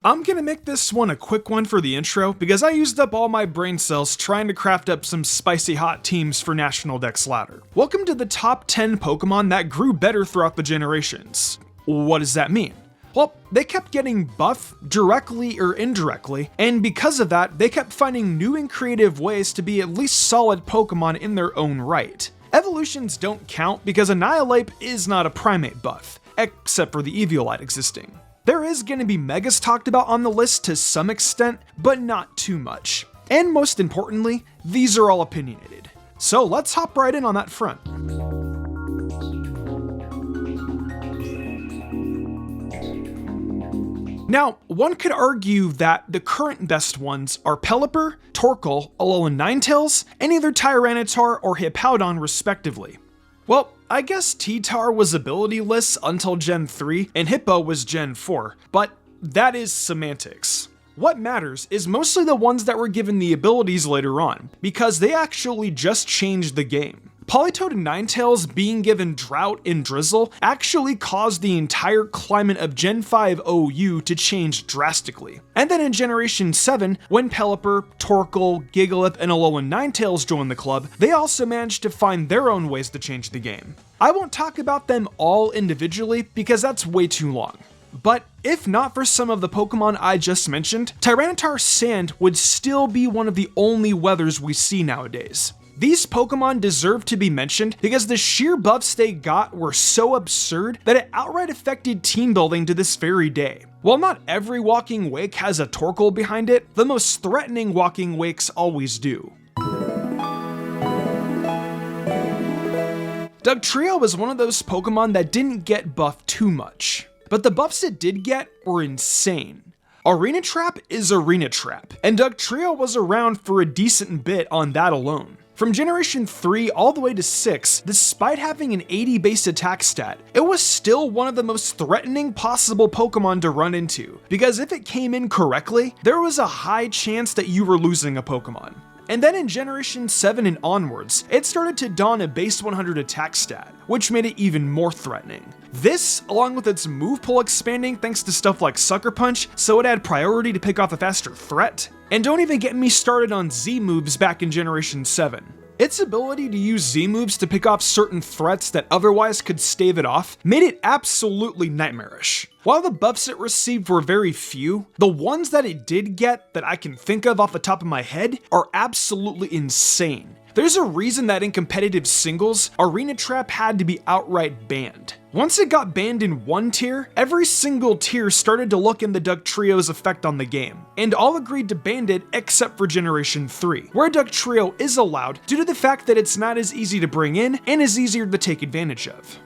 I'm gonna make this one a quick one for the intro because I used up all my brain cells trying to craft up some spicy hot teams for National Dex Ladder. Welcome to the top 10 Pokemon that grew better throughout the generations. What does that mean? Well, they kept getting buffed directly or indirectly, and because of that, they kept finding new and creative ways to be at least solid Pokemon in their own right. Evolutions don't count because Annihilate is not a primate buff, except for the Eviolite existing. There is going to be Megas talked about on the list to some extent, but not too much. And most importantly, these are all opinionated. So let's hop right in on that front. Now, one could argue that the current best ones are Pelipper, Torkoal, Alolan Ninetales, and either Tyranitar or Hippowdon respectively. Well, I guess T-Tar was ability-less until Gen 3, and Hippo was Gen 4, but that is semantics. What matters is mostly the ones that were given the abilities later on, because they actually just changed the game. Politoed and Ninetales being given Drought and Drizzle actually caused the entire climate of Gen 5 OU to change drastically. And then in Generation 7, when Pelipper, Torkoal, Gigalith, and Alolan Ninetales joined the club, they also managed to find their own ways to change the game. I won't talk about them all individually because that's way too long. But if not for some of the Pokemon I just mentioned, Tyranitar Sand would still be one of the only weathers we see nowadays. These Pokemon deserve to be mentioned because the sheer buffs they got were so absurd that it outright affected team building to this very day. While not every walking wake has a Torkoal behind it, the most threatening walking wakes always do. Dugtrio was one of those Pokemon that didn't get buffed too much, but the buffs it did get were insane. Arena Trap is Arena Trap, and Dugtrio was around for a decent bit on that alone. From Generation 3 all the way to 6, despite having an 80 base attack stat, it was still one of the most threatening possible Pokemon to run into, because if it came in correctly, there was a high chance that you were losing a Pokemon. And then in Generation 7 and onwards, it started to don a base 100 attack stat, which made it even more threatening. This, along with its move pool expanding thanks to stuff like Sucker Punch, so it had priority to pick off a faster threat. And don't even get me started on Z moves back in Generation 7. Its ability to use Z moves to pick off certain threats that otherwise could stave it off made it absolutely nightmarish. While the buffs it received were very few, the ones that it did get that I can think of off the top of my head are absolutely insane. There's a reason that in competitive singles, Arena Trap had to be outright banned. Once it got banned in one tier, every single tier started to look in the Dugtrio's effect on the game, and all agreed to ban it except for Generation 3, where Dugtrio is allowed due to the fact that it's not as easy to bring in and is easier to take advantage of.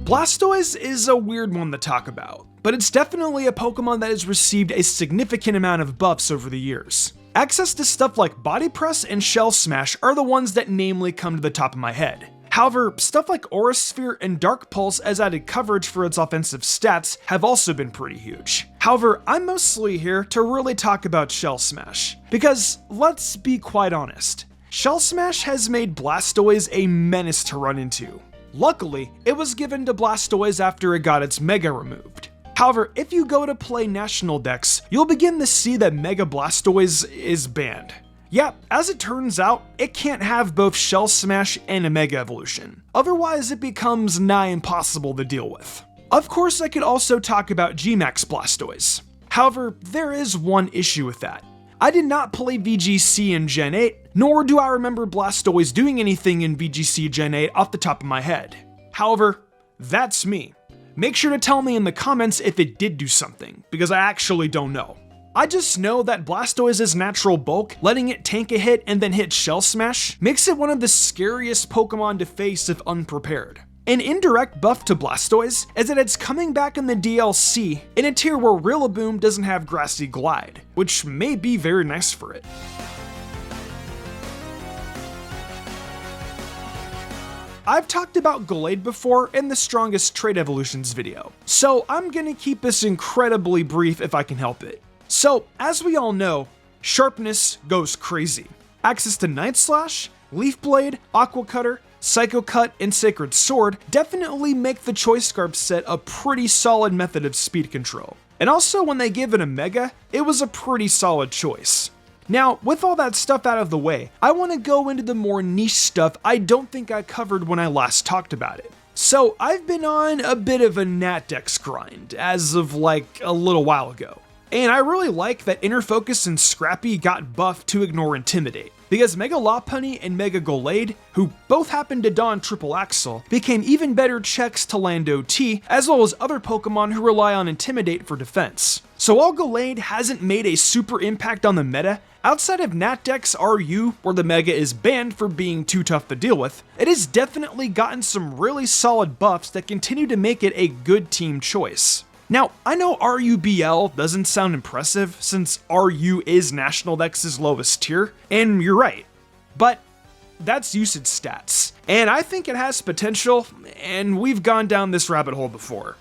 Blastoise is a weird one to talk about, but it's definitely a Pokemon that has received a significant amount of buffs over the years. Access to stuff like Body Press and Shell Smash are the ones that namely come to the top of my head. However, stuff like Aura Sphere and Dark Pulse as added coverage for its offensive stats have also been pretty huge. However, I'm mostly here to really talk about Shell Smash, because let's be quite honest, Shell Smash has made Blastoise a menace to run into. Luckily, it was given to Blastoise after it got its Mega removed. However, if you go to play National Dex, you'll begin to see that Mega Blastoise is banned. Yeah, as it turns out, it can't have both Shell Smash and a Mega Evolution. Otherwise, it becomes nigh impossible to deal with. Of course, I could also talk about G-Max Blastoise. However, there is one issue with that. I did not play VGC in Gen 8, nor do I remember Blastoise doing anything in VGC Gen 8 off the top of my head. However, that's me. Make sure to tell me in the comments if it did do something, because I actually don't know. I just know that Blastoise's natural bulk, letting it tank a hit and then hit Shell Smash, makes it one of the scariest Pokemon to face if unprepared. An indirect buff to Blastoise is that it's coming back in the DLC in a tier where Rillaboom doesn't have Grassy Glide, which may be very nice for it. I've talked about Glade before in the Strongest Trait Evolutions video, so I'm gonna keep this incredibly brief if I can help it. So, as we all know, Sharpness goes crazy. Access to Night Slash, Leaf Blade, Aqua Cutter, Psycho Cut, and Sacred Sword definitely make the Choice Scarf set a pretty solid method of speed control. And also when they give it a Mega, it was a pretty solid choice. Now, with all that stuff out of the way, I want to go into the more niche stuff I don't think I covered when I last talked about it. So I've been on a bit of a Natdex grind as of like a little while ago. And I really like that Inner Focus and Scrappy got buffed to ignore Intimidate, because Mega Lopunny and Mega Glade, who both happen to don Triple Axle, became even better checks to land OT, as well as other Pokemon who rely on Intimidate for defense. So while Glade hasn't made a super impact on the meta, outside of Natdex RU, where the Mega is banned for being too tough to deal with, it has definitely gotten some really solid buffs that continue to make it a good team choice. Now, I know RUBL doesn't sound impressive since RU is National Dex's lowest tier, and you're right, but that's usage stats, and I think it has potential, and we've gone down this rabbit hole before.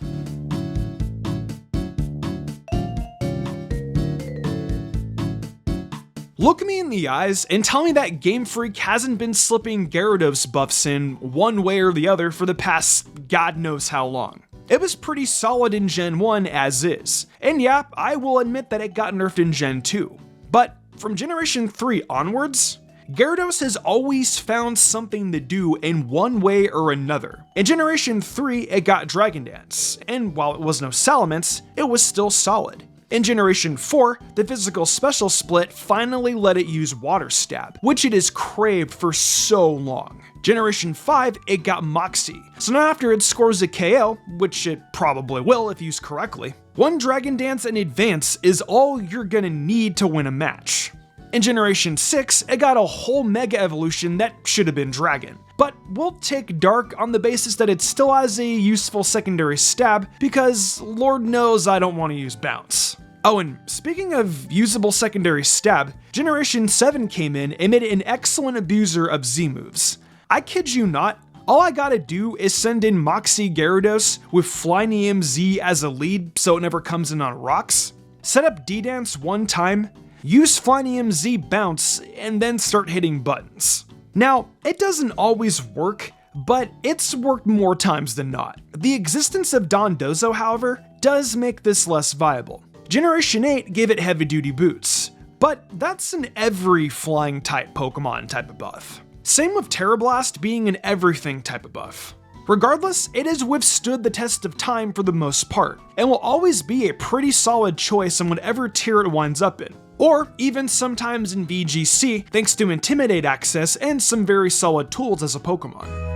Look me in the eyes and tell me that Game Freak hasn't been slipping Gyarados buffs in one way or the other for the past God knows how long. It was pretty solid in Gen 1 as is, and yeah, I will admit that it got nerfed in Gen 2. But from Generation 3 onwards, Gyarados has always found something to do in one way or another. In Generation 3, it got Dragon Dance, and while it was no Salamence, it was still solid. In Generation 4, the physical special split finally let it use Water Stab, which it has craved for so long. Generation 5, it got Moxie, so now after it scores a KO, which it probably will if used correctly, one Dragon Dance in advance is all you're gonna need to win a match. In Generation 6, it got a whole Mega Evolution that should have been Dragon, but we'll take Dark on the basis that it still has a useful secondary stab, because Lord knows I don't want to use Bounce. Oh, and speaking of usable secondary stab, Generation 7 came in and made it an excellent abuser of Z moves. I kid you not, all I gotta do is send in Moxie Gyarados with Flying EMZ as a lead so it never comes in on rocks, set up D-Dance one time, use Flying EMZ Bounce, and then start hitting buttons. Now, it doesn't always work, but it's worked more times than not. The existence of Dondozo, however, does make this less viable. Generation 8 gave it heavy duty boots, but that's an every flying type Pokemon type of buff. Same with Terra Blast being an everything type of buff. Regardless, it has withstood the test of time for the most part, and will always be a pretty solid choice in whatever tier it winds up in, or even sometimes in VGC thanks to Intimidate access and some very solid tools as a Pokemon.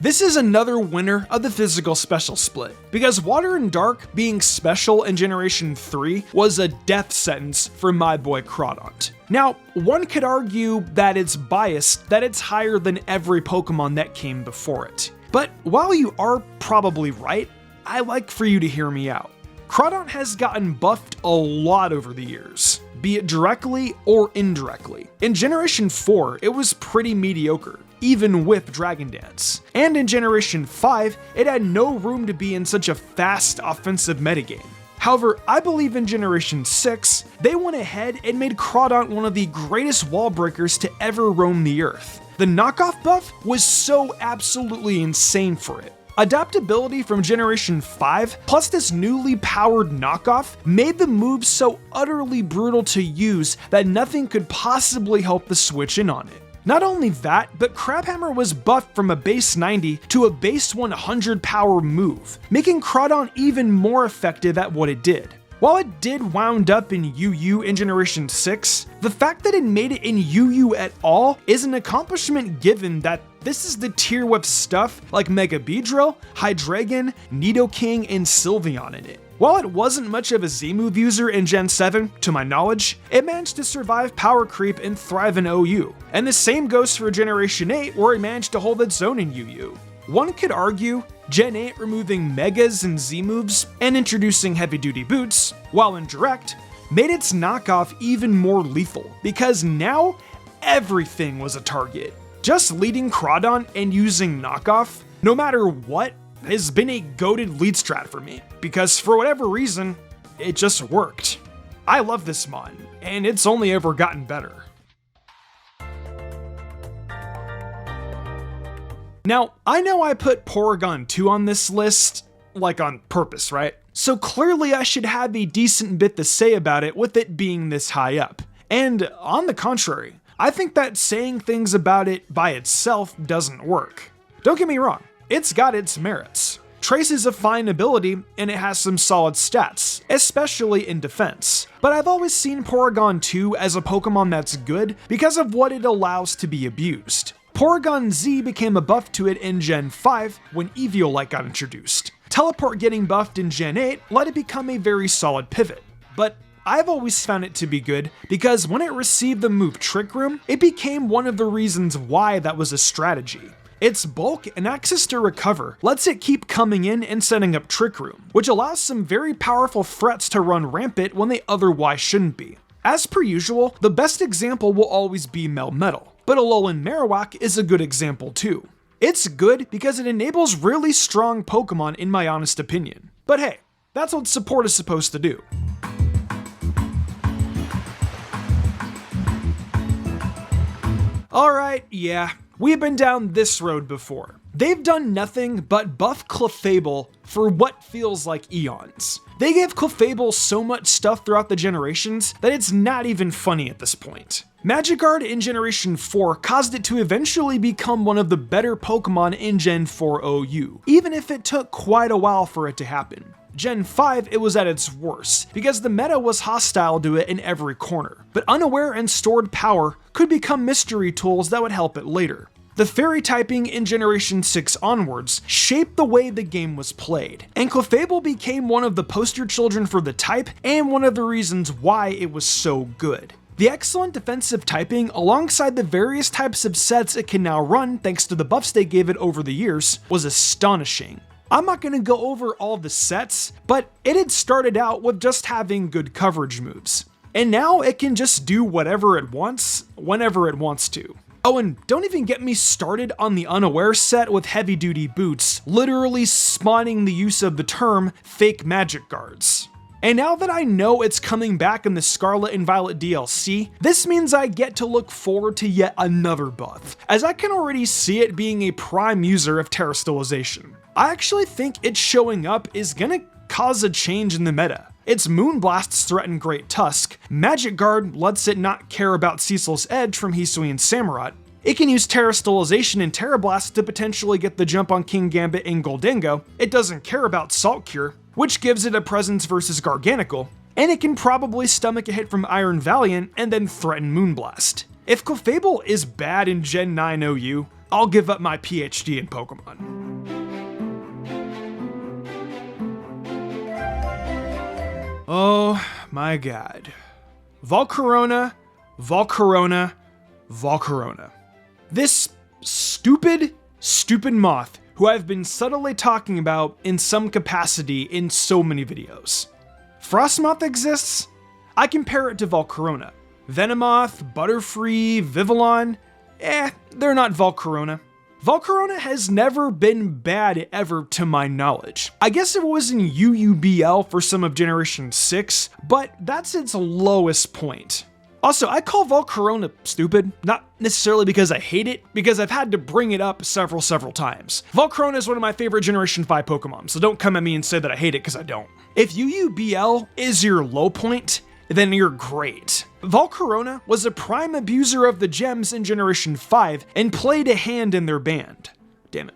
This is another winner of the physical special split, because Water and Dark being special in Generation 3 was a death sentence for my boy Cradon. Now, one could argue that it's biased that it's higher than every Pokemon that came before it. But while you are probably right, I like for you to hear me out. Cradon has gotten buffed a lot over the years, be it directly or indirectly. In Generation 4, it was pretty mediocre, even with Dragon Dance. And in Generation 5, it had no room to be in such a fast offensive metagame. However, I believe in Generation 6, they went ahead and made Cradon one of the greatest wall breakers to ever roam the earth. The knockoff buff was so absolutely insane for it. Adaptability from Generation 5, plus this newly powered knockoff, made the move so utterly brutal to use that nothing could possibly help the switch in on it. Not only that, but Crabhammer was buffed from a base 90 to a base 100 power move, making Cradon even more effective at what it did. While it did wound up in UU in Generation 6, the fact that it made it in UU at all is an accomplishment given that this is the tier with stuff like Mega Beedrill, Hydreigon, Nidoking, and Sylveon in it. While it wasn't much of a Z-move user in Gen 7, to my knowledge, it managed to survive power creep and thrive in OU. And the same goes for Generation 8, where it managed to hold its own in UU. One could argue Gen 8 removing Megas and Z-moves and introducing heavy-duty boots, while indirect, made its knockoff even more lethal, because now everything was a target. Just leading Cradon and using knockoff, no matter what, has been a goated lead strat for me, because for whatever reason, it just worked. I love this mon, and it's only ever gotten better. Now, I know I put Porygon II on this list, like on purpose, right? So clearly I should have a decent bit to say about it with it being this high up. And on the contrary, I think that saying things about it by itself doesn't work. Don't get me wrong, it's got its merits. Trace is a fine ability, and it has some solid stats, especially in defense. But I've always seen Porygon II as a Pokemon that's good because of what it allows to be abused. Porygon Z became a buff to it in Gen 5 when Eviolite got introduced. Teleport getting buffed in Gen 8 let it become a very solid pivot. But I've always found it to be good because when it received the move Trick Room, it became one of the reasons why that was a strategy. Its bulk and access to recover lets it keep coming in and setting up Trick Room, which allows some very powerful threats to run rampant when they otherwise shouldn't be. As per usual, the best example will always be Melmetal, but Alolan Marowak is a good example too. It's good because it enables really strong Pokemon in my honest opinion. But hey, that's what support is supposed to do. Alright, yeah, we've been down this road before. They've done nothing but buff Clefable for what feels like eons. They gave Clefable so much stuff throughout the generations that it's not even funny at this point. Magikarp in Generation 4 caused it to eventually become one of the better Pokemon in Gen 4 OU, even if it took quite a while for it to happen. Gen 5, it was at its worst, because the meta was hostile to it in every corner, but unaware and stored power could become mystery tools that would help it later. The fairy typing in Generation 6 onwards shaped the way the game was played, and Clefable became one of the poster children for the type and one of the reasons why it was so good. The excellent defensive typing, alongside the various types of sets it can now run thanks to the buffs they gave it over the years, was astonishing. I'm not going to go over all the sets, but it had started out with just having good coverage moves. And now it can just do whatever it wants, whenever it wants to. Oh, and don't even get me started on the Unaware set with heavy duty boots, literally spawning the use of the term fake magic guards. And now that I know it's coming back in the Scarlet and Violet DLC, this means I get to look forward to yet another buff, as I can already see it being a prime user of Terastallization. I actually think its showing up is gonna cause a change in the meta. Its Moonblasts threaten Great Tusk, Magic Guard lets it not care about Cecil's Edge from Hisui and Samurott, it can use Terastallization and Terrablast to potentially get the jump on King Gambit and Goldengo, it doesn't care about Salt Cure, which gives it a presence versus Garganacl, and it can probably stomach a hit from Iron Valiant and then threaten Moonblast. If Clefable is bad in Gen 9 OU, I'll give up my PhD in Pokemon. Oh my god. Volcarona, Volcarona, Volcarona. This stupid moth who I've been subtly talking about in some capacity in so many videos. Frostmoth exists? I compare it to Volcarona. Venomoth, Butterfree, Vivillon, they're not Volcarona. Volcarona has never been bad ever to my knowledge. I guess it was in UUBL for some of Generation 6, but that's its lowest point. Also, I call Volcarona stupid, not necessarily because I hate it, because I've had to bring it up several times. Volcarona is one of my favorite Generation 5 Pokemon, so don't come at me and say that I hate it because I don't. If UUBL is your low point, then you're great. Volcarona was a prime abuser of the gems in Generation 5 and played a hand in their band. Damn it.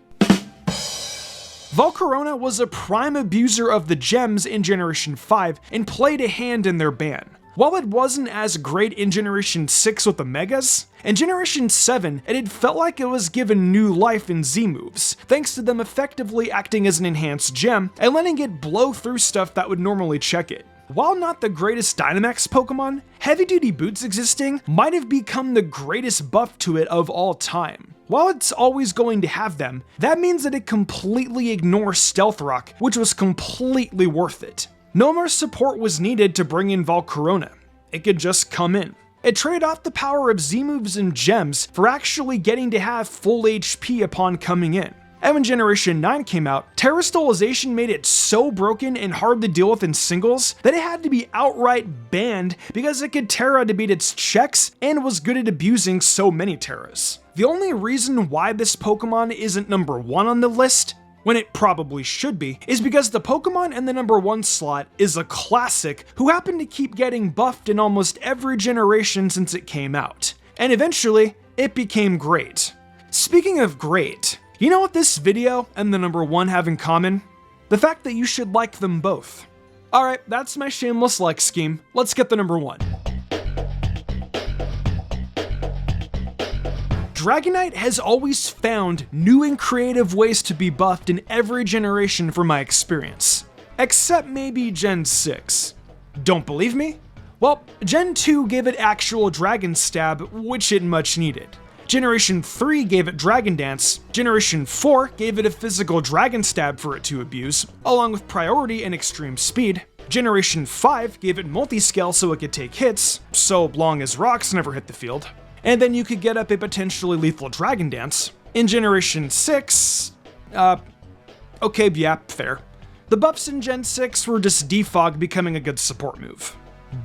Volcarona was a prime abuser of the gems in Generation 5 and played a hand in their ban. While it wasn't as great in Generation 6 with the Megas, in Generation 7 it had felt like it was given new life in Z moves, thanks to them effectively acting as an enhanced gem and letting it blow through stuff that would normally check it. While not the greatest Dynamax Pokemon, Heavy Duty Boots existing might have become the greatest buff to it of all time. While it's always going to have them, that means that it completely ignores Stealth Rock, which was completely worth it. No more support was needed to bring in Volcarona. It could just come in. It traded off the power of Z moves and gems for actually getting to have full HP upon coming in. And when Generation 9 came out, Terastallization made it so broken and hard to deal with in singles that it had to be outright banned because it could Terra to beat its checks and was good at abusing so many Terras. The only reason why this Pokemon isn't number 1 on the list, when it probably should be, is because the Pokemon in the number 1 slot is a classic who happened to keep getting buffed in almost every generation since it came out. And eventually, it became great. Speaking of great, you know what this video and the number 1 have in common? The fact that you should like them both. Alright, that's my shameless like scheme. Let's get the number 1. Dragonite has always found new and creative ways to be buffed in every generation from my experience. Except maybe Gen 6. Don't believe me? Well, Gen 2 gave it actual Dragon Stab, which it much needed. Generation 3 gave it Dragon Dance, Generation 4 gave it a physical Dragon Stab for it to abuse, along with Priority and Extreme Speed. Generation 5 gave it Multiscale so it could take hits, so long as rocks never hit the field. And then you could get up a potentially lethal Dragon Dance. In Generation 6, okay, yeah, fair. The buffs in Gen 6 were just Defog becoming a good support move.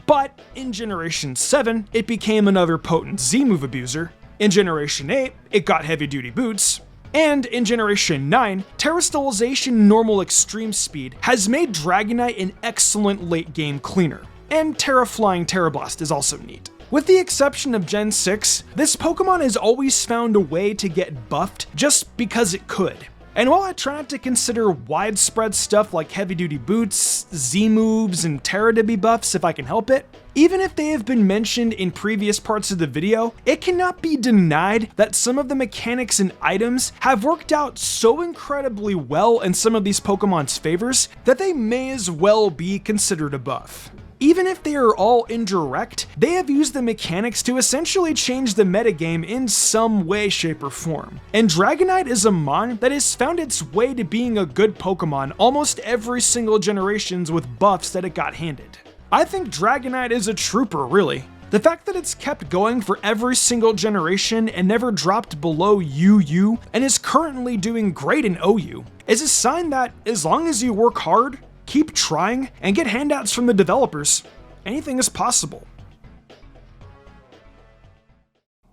But in Generation 7, it became another potent Z-move abuser. In Generation 8, it got Heavy Duty Boots. And in Generation 9, Terastallization Normal Extreme Speed has made Dragonite an excellent late game cleaner. And Terraflying Terrablast is also neat. With the exception of Gen 6, this Pokemon has always found a way to get buffed just because it could. And while I try not to consider widespread stuff like Heavy Duty Boots, Z-moves, and Terra to be buffs if I can help it, even if they have been mentioned in previous parts of the video, it cannot be denied that some of the mechanics and items have worked out so incredibly well in some of these Pokemon's favors that they may as well be considered a buff. Even if they are all indirect, they have used the mechanics to essentially change the metagame in some way, shape, or form. And Dragonite is a mon that has found its way to being a good Pokemon almost every single generations with buffs that it got handed. I think Dragonite is a trooper, really. The fact that it's kept going for every single generation and never dropped below UU and is currently doing great in OU is a sign that as long as you work hard, keep trying, and get handouts from the developers, anything is possible.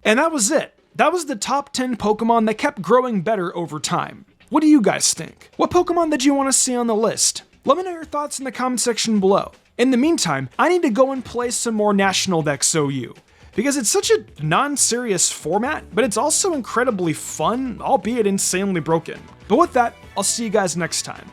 And that was it. That was the top 10 Pokemon that kept growing better over time. What do you guys think? What Pokemon did you want to see on the list? Let me know your thoughts in the comment section below. In the meantime, I need to go and play some more National Dex OU, because it's such a non-serious format, but it's also incredibly fun, albeit insanely broken. But with that, I'll see you guys next time.